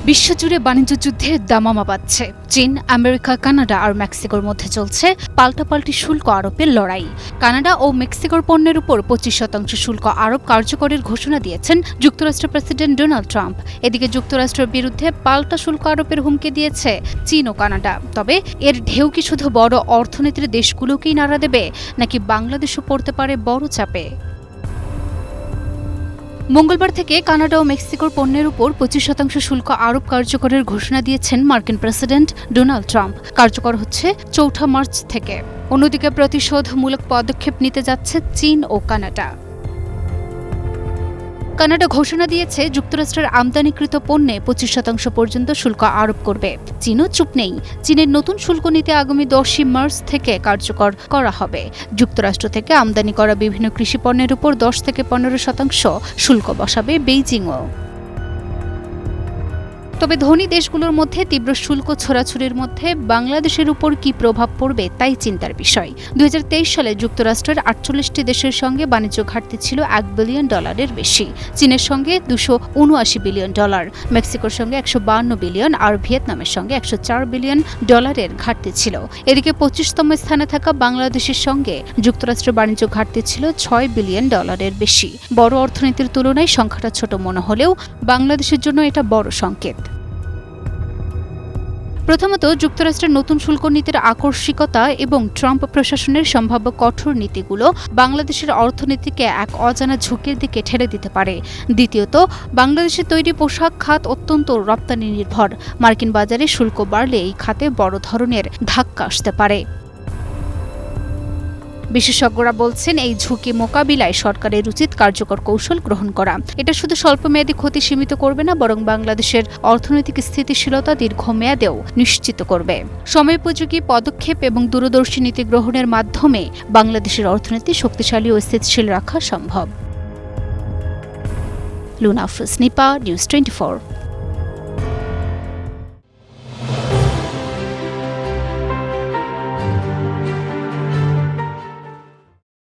বিশ্বজুড়ে বাণিজ্য যুদ্ধের দামামা বাজছে। চীন, আমেরিকা, কানাডা আর মেক্সিকোর মধ্যে চলছে পাল্টাপাল্টি শুল্ক আরোপের লড়াই। কানাডা ও মেক্সিকোর পণ্যের উপর 25% শুল্ক আরোপ কার্যকরের ঘোষণা দিয়েছেন যুক্তরাষ্ট্রের প্রেসিডেন্ট ডোনাল্ড ট্রাম্প। এদিকে যুক্তরাষ্ট্রের বিরুদ্ধে পাল্টা শুল্ক আরোপের হুমকি দিয়েছে চীন ও কানাডা। তবে এর ঢেউ কি শুধু বড় অর্থনীতির দেশগুলোকেই নাড়া দেবে, নাকি বাংলাদেশও পড়তে পারে বড় চাপে? মঙ্গলবার থেকে কানাডা ও মেক্সিকোর পণ্যের উপর 25% শুল্ক আরোপ কার্যকরের ঘোষণা দিয়েছেন মার্কিন প্রেসিডেন্ট ডোনাল্ড ট্রাম্প। কার্যকর হচ্ছে 4 মার্চ থেকে। অন্যদিকে প্রতিশোধমূলক পদক্ষেপ নিতে যাচ্ছে চীন ও কানাডা। কানাডা ঘোষণা দিয়েছে যুক্তরাষ্ট্রের আমদানিকৃত পণ্যে 25% পর্যন্ত শুল্ক আরোপ করবে। চীনও চুপ নেই। চীনের নতুন শুল্ক নীতি আগামী 10 মার্চ থেকে কার্যকর করা হবে। যুক্তরাষ্ট্র থেকে আমদানি করা বিভিন্ন কৃষি পণ্যের উপর 10 থেকে 15% শুল্ক বসাবে বেইজিংও। তবে ধনী দেশগুলোর মধ্যে তীব্র শুল্ক ছোড়াছুড়ির মধ্যে বাংলাদেশের উপর কি প্রভাব পড়বে তাই চিন্তার বিষয়। 2023 সালে যুক্তরাষ্ট্রের 48টি দেশের সঙ্গে বাণিজ্য ঘাটতি ছিল $1 বিলিয়ন বেশি। চীনের সঙ্গে $279 বিলিয়ন, মেক্সিকোর সঙ্গে 152 বিলিয়ন আর ভিয়েতনামের সঙ্গে $104 বিলিয়ন ঘাটতি ছিল। এদিকে 25তম স্থানে থাকা বাংলাদেশের সঙ্গে যুক্তরাষ্ট্রের বাণিজ্য ঘাটতি ছিল $6 বিলিয়ন বেশি। বড় অর্থনীতির তুলনায় সংখ্যাটা ছোট মনে হলেও বাংলাদেশের জন্য এটা বড় সংকেত। প্রথমত, যুক্তরাষ্ট্রের নতুন শুল্ক নীতির আকস্মিকতা এবং ট্রাম্প প্রশাসনের সম্ভাব্য কঠোর নীতিগুলো বাংলাদেশের অর্থনীতিকে এক অজানা ঝুঁকির দিকে ঠেলে দিতে পারে। দ্বিতীয়ত, বাংলাদেশের তৈরি পোশাক খাত অত্যন্ত রপ্তানি নির্ভর। মার্কিন বাজারে শুল্ক বাড়লে এই খাতে বড় ধরনের ধাক্কা আসতে পারে। বিশেষজ্ঞরা বলছেন, এই ঝুঁকি মোকাবিলায় সরকারের উচিত কার্যকর কৌশল গ্রহণ করা। এটা শুধু স্বল্পমেয়াদী ক্ষতি সীমিত করবে না, বরং বাংলাদেশের অর্থনৈতিক স্থিতিশীলতা দীর্ঘমেয়াদেও নিশ্চিত করবে। সময়োপযোগী পদক্ষেপ এবং দূরদর্শী নীতি গ্রহণের মাধ্যমে বাংলাদেশের অর্থনীতি শক্তিশালী ও স্থিতিশীল রাখা সম্ভব। লুনা আফরোজ, নিপা, নিউজ 24।